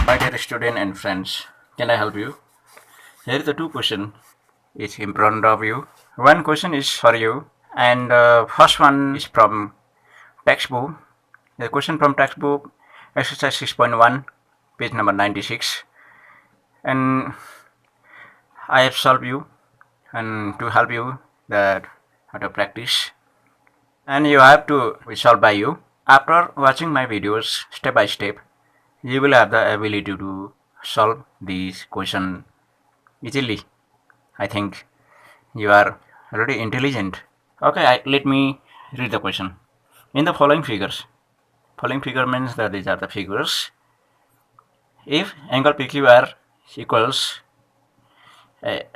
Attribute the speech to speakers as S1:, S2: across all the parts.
S1: My dear student and friends, can I help you? Here is the two question is in front of you. One question is for you, and first one is from textbook. The question from textbook, exercise 6.1, page number 96, and I have solved you, and to help you that how to practice, and you have to solve by you. After watching my videos step by step, you will have the ability to solve these question easily. I think you are already intelligent. Okay, let me read the question. In the following figure means that these are the figures. If angle PQR equals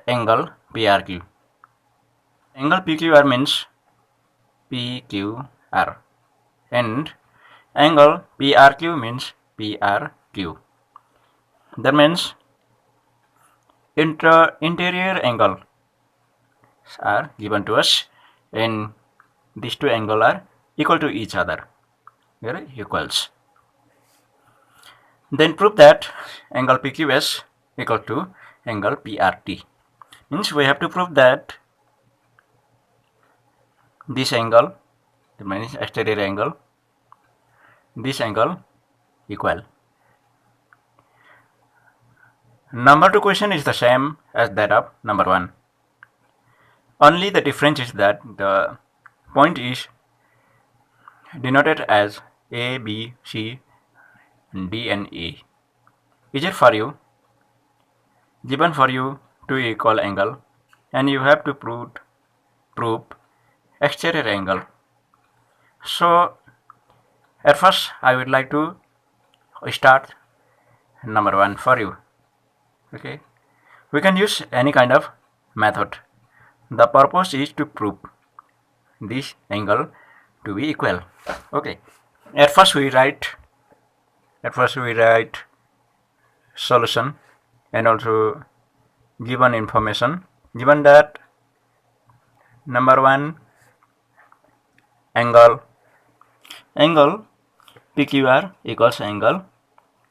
S1: angle PRQ. Angle PQR means PQR and angle PRQ means PRQ. That means interior angle are given to us and these two angles are equal to each other. Very equals. Then prove that angle PQS equal to angle PRT. Means we have to prove that this angle, that means exterior angle, this angle equal. Number 2 question is the same as that of number 1. Only the difference is that the point is denoted as A, B, C, D and E. Is it for you? Given for you two equal angle and you have to prove exterior angle. So at first I would like to start number 1 for you. Okay, we can use any kind of method. The purpose is to prove this angle to be equal. Okay, at first we write solution and also given information. Given that number 1 angle PQR equals angle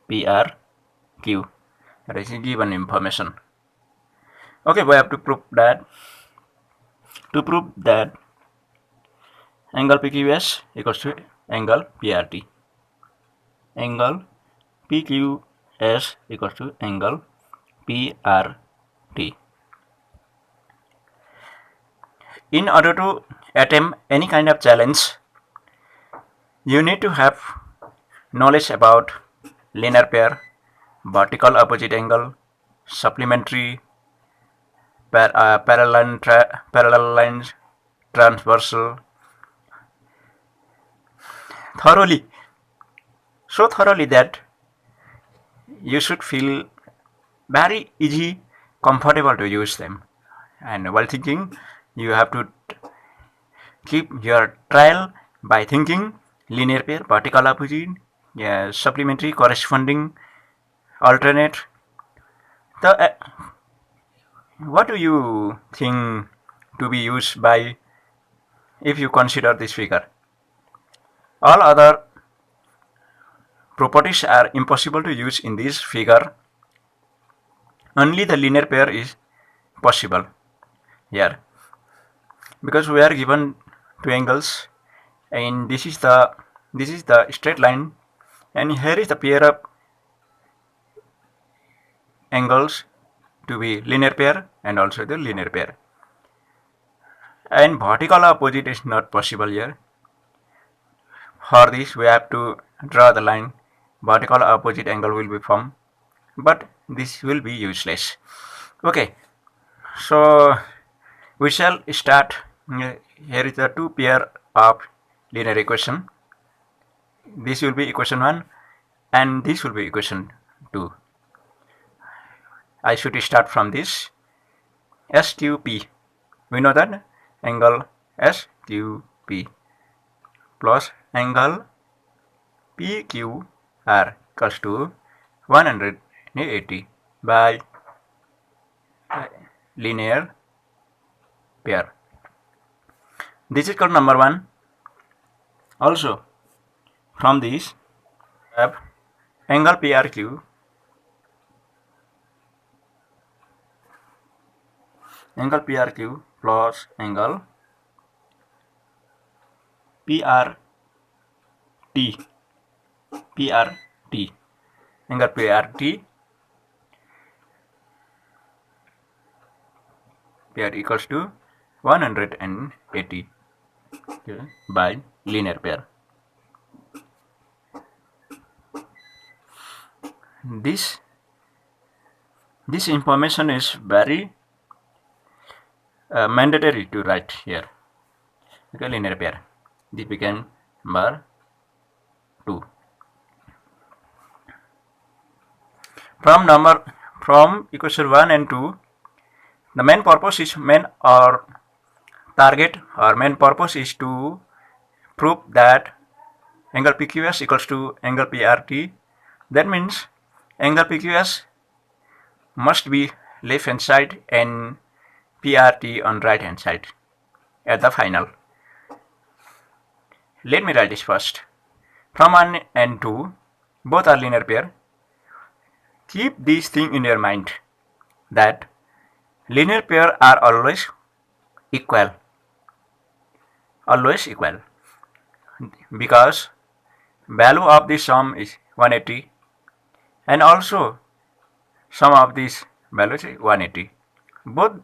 S1: PRQ. That is given information. Okay, we have to prove that. To prove that angle PQS equals to angle PRT. Angle PQS equals to angle PRT. In order to attempt any kind of challenge, you need to have knowledge about linear pair, vertical opposite angle, supplementary, parallel lines, transversal, so thoroughly that you should feel very easy, comfortable to use them. And while thinking, you have to keep your trial by thinking linear pair, vertical opposite, supplementary, corresponding, alternate. What do you think to be used by if you consider this figure? All other properties are impossible to use in this figure. Only the linear pair is possible here, because we are given two angles and this is the straight line and here is the pair of angles to be linear pair and also the linear pair, and vertical opposite is not possible here. For this we have to draw the line, vertical opposite angle will be formed, but this will be useless. Okay, so we shall start. Here is the two pair of linear equation. This will be equation 1 and this will be equation 2. I should start from this SQP. We know that angle SQP plus angle PQR equals to 180 by linear pair. This is called number 1. Also from this have angle PRQ angle PRQ plus angle PRT. Angle PRT equals to 180, okay, by linear pair. This information is very mandatory to write here. Okay, linear pair. This became number 2. From equation 1 and 2, the main purpose is main purpose is to prove that angle PQS equals to angle PRT. That means angle PQS must be left hand side and PRT on right hand side at the final. Let me write this first. From 1 and 2, both are linear pair. Keep this thing in your mind that linear pair are always equal. Because value of the sum is 180 and also sum of these values is 180. Both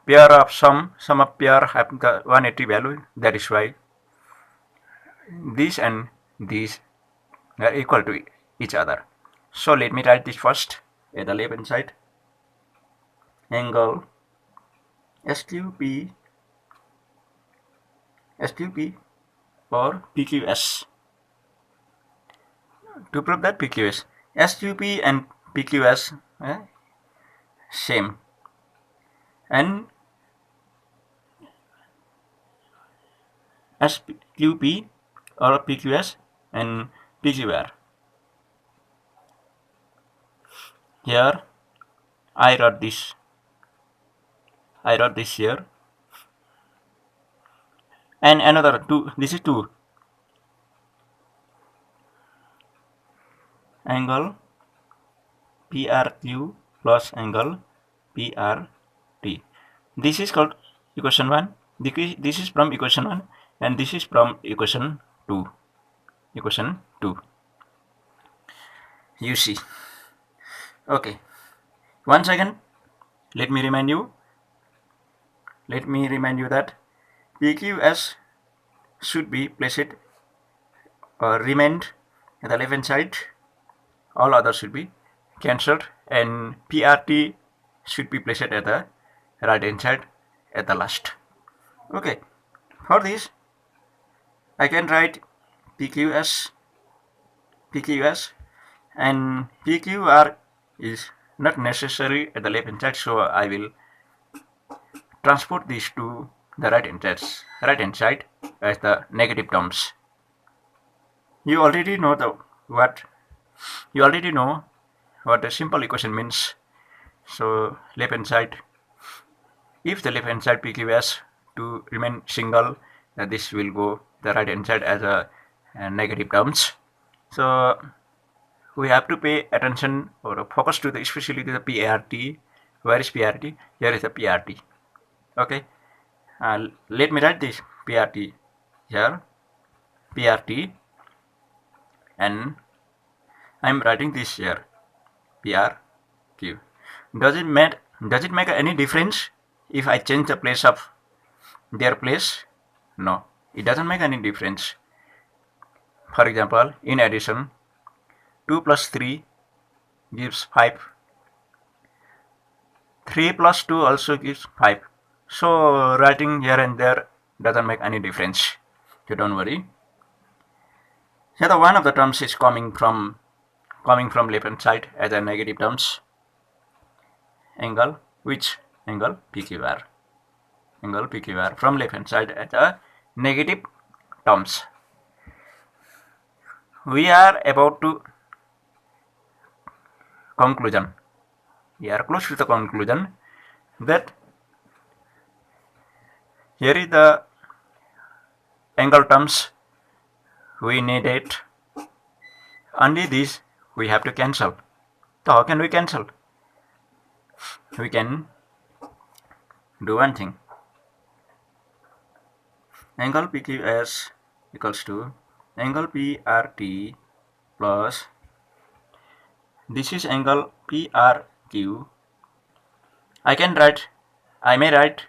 S1: pair of sum of pair have the 180 value. That is why these and these are equal to each other. So let me write this first at the left hand side. Angle SQP or PQS. To prove that PQS, SQP and PQS same, and SQP or PQS and PQR. Here I wrote this here, and another 2. This is 2. Angle PRQ plus angle PRT. This is called equation 1. This is from equation 1 and this is from equation 2. You see. Okay. Once again, let me remind you that PQS should be placed or remained at the left hand side. All others should be cancelled, and PRT should be placed at the right hand side at the last. Okay. For this, I can write PQS and PQR is not necessary at the left hand side, so I will transport these to the right hand side as the negative terms. You already know what the simple equation means. So left hand side, if the left hand side PQS to remain single, this will go the right hand side as a negative terms. So we have to pay attention or focus to especially to the PRT. Where is PRT? Here is the PRT. Okay. Let me write this PRT here. PRT, and I'm writing this here PRQ. Does it make any difference if I change the place of their place? No, it doesn't make any difference. For example, in addition, 2 plus 3 gives 5. 3 plus 2 also gives 5. So writing here and there doesn't make any difference. So don't worry. Here the one of the terms is coming from left hand side as a negative terms. Angle, which angle? PQR. Angle PQR from left hand side as a negative terms. We are about to conclusion. We are close to the conclusion that here is the angle terms we needed. Only this we have to cancel. So how can we cancel? We can do one thing. Angle PQS equals to angle PRT plus this is angle PRQ. I may write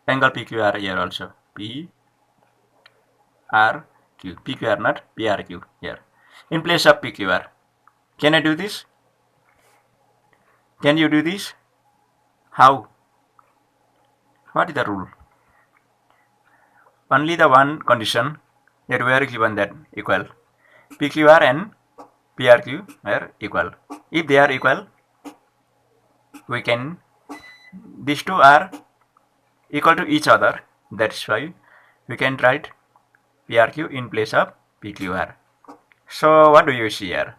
S1: angle PQR here also. PRQ, PQR not PRQ here. In place of PQR. Can I do this? Can you do this? How? What is the rule? Only the one condition that we are given that equal. PQR and PRQ are equal. If they are equal, we can, these two are equal to each other. That's why we can write PRQ in place of PQR. So what do you see here?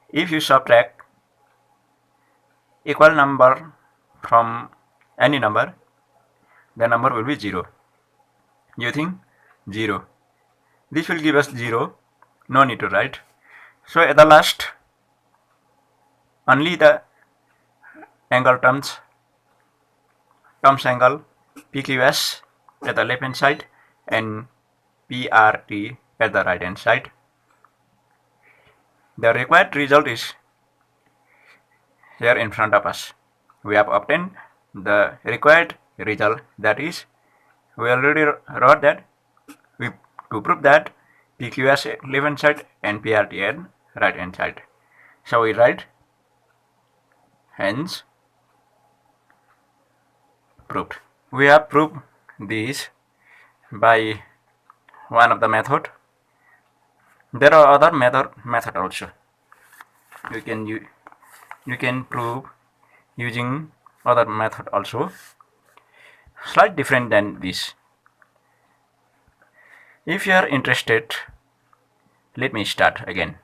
S1: If you subtract equal number from any number, the number will be 0. You think 0. This will give us 0. No need to write. So at the last, only the angle terms angle PQS at the left hand side and PRT at the right hand side. The required result is here in front of us. We have obtained the required result, that is, we already wrote that to prove that PQS at left hand side and PRT at right hand side. So we write hence proved. We have proved this by one of the method. There are other method also. You can prove using other method also, slightly different than this. If you are interested, let me start again.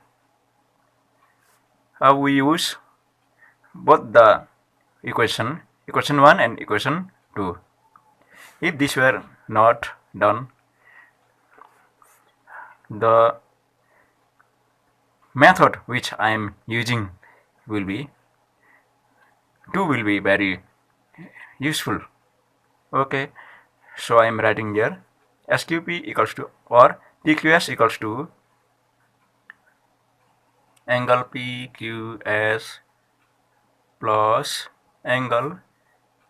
S1: How we use both the equation 1 and equation 2. If this were not done, the method which I am using will be very useful. Okay, so I am writing here SQP equals to, or PQS equals to angle PQS plus angle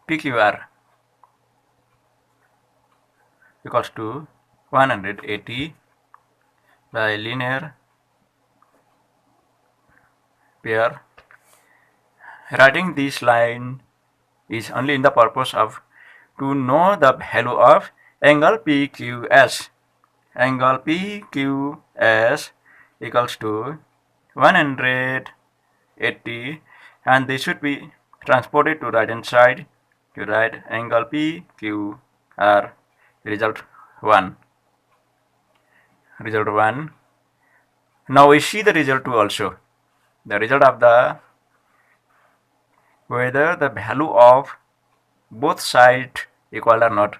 S1: PQR equals to 180 by linear pair. Writing this line is only in the purpose of to know the value of angle PQS. Angle PQS equals to 180, and this should be transported to right hand side to write angle PQR result 1. Now we see the result 2 also. The result of the whether the value of both sides equal or not.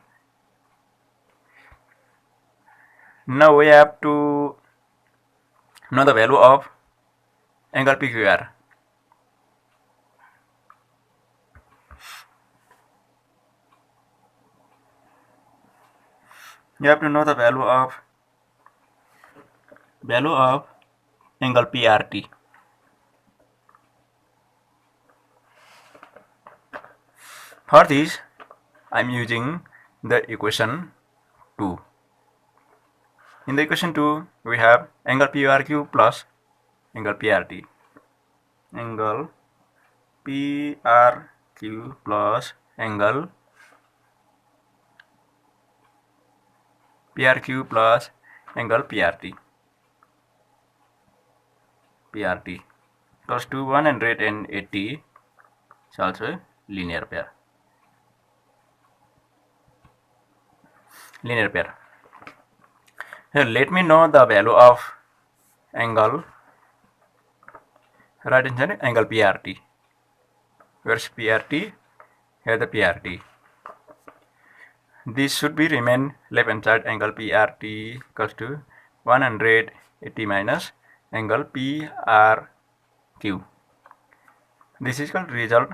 S1: Now we have to know the value of angle PQR. You have to know the value of angle PRT. For this, I am using the equation 2. In the equation 2, we have angle PRQ plus angle PRT. Angle PRQ plus angle PRQ plus angle PRT. PRT equals to 180. It's also a linear pair. Here, let me know the value of angle right hand side, angle PRT. Where's PRT? Here the PRT. This should be remain left hand side, angle PRT equals to 180 minus angle PRQ. This is called result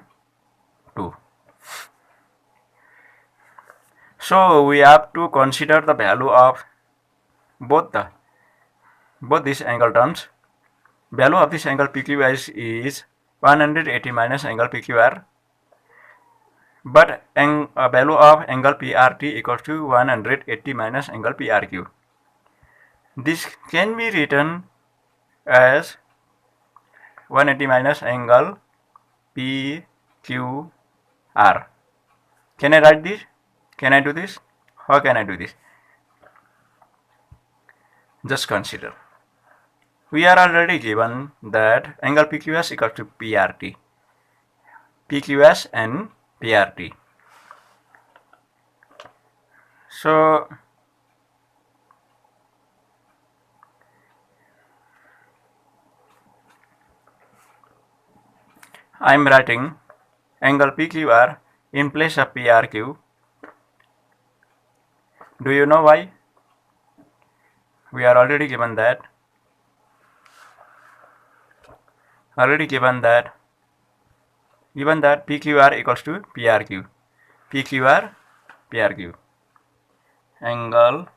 S1: 2. So we have to consider the value of both these angle terms. Value of this angle PQS is 180 minus angle PQR, but value of angle PRT equals to 180 minus angle PRQ. This can be written as 180 minus angle PQR. Can I write this? Can I do this? How can I do this? Just consider. We are already given that angle PQS equals to PRT. PQS and PRT. So I am writing angle PQR in place of PRQ. Do you know why? We are already given that. Given that PQR equals to PRQ. PQR, PRQ. Angle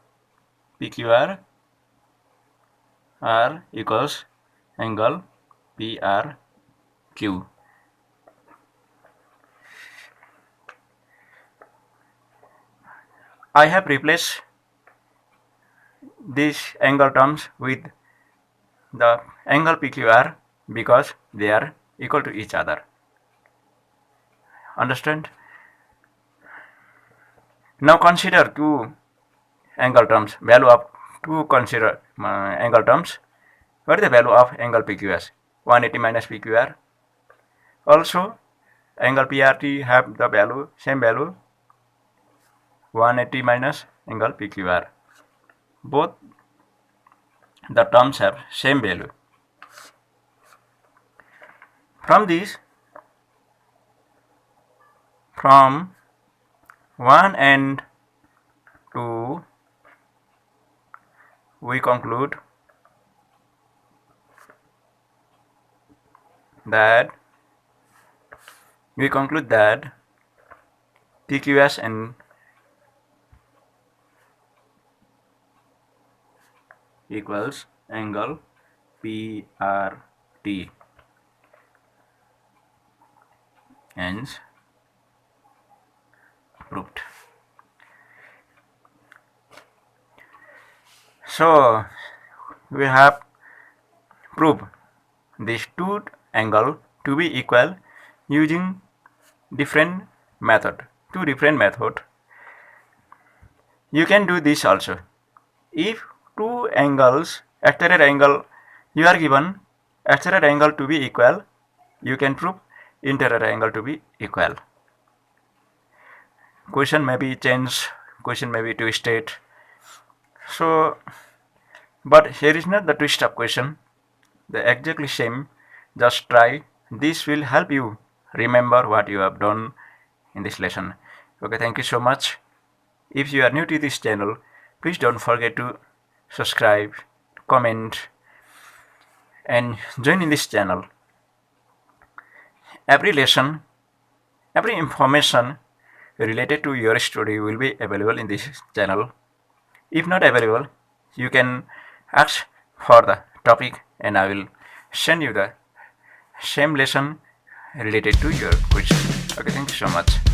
S1: PQR R equals angle PRQ. I have replaced these angle terms with the angle PQR because they are equal to each other. Understand? Now consider two angle terms. Value of two consider angle terms. What is the value of angle PQS? 180 minus PQR. Also, angle PRT have the value, same value, 180 minus angle PQR. Both the terms have same value. From this, from 1 and 2, we conclude that PQS and equals angle PRT. Hence proved. So we have proved these two angles to be equal using two different methods. You can do this also. If two angles, exterior angle, you are given exterior angle to be equal, you can prove interior angle to be equal. Question may be changed, question may be twisted. So, but here is not the twist of question. The exactly same. Just try. This will help you remember what you have done in this lesson. Okay, thank you so much. If you are new to this channel, please don't forget to subscribe, comment, and join in this channel. Every lesson, every information related to your study will be available in this channel. If not available, you can ask for the topic and I will send you the same lesson related to your question. Okay, thank you so much.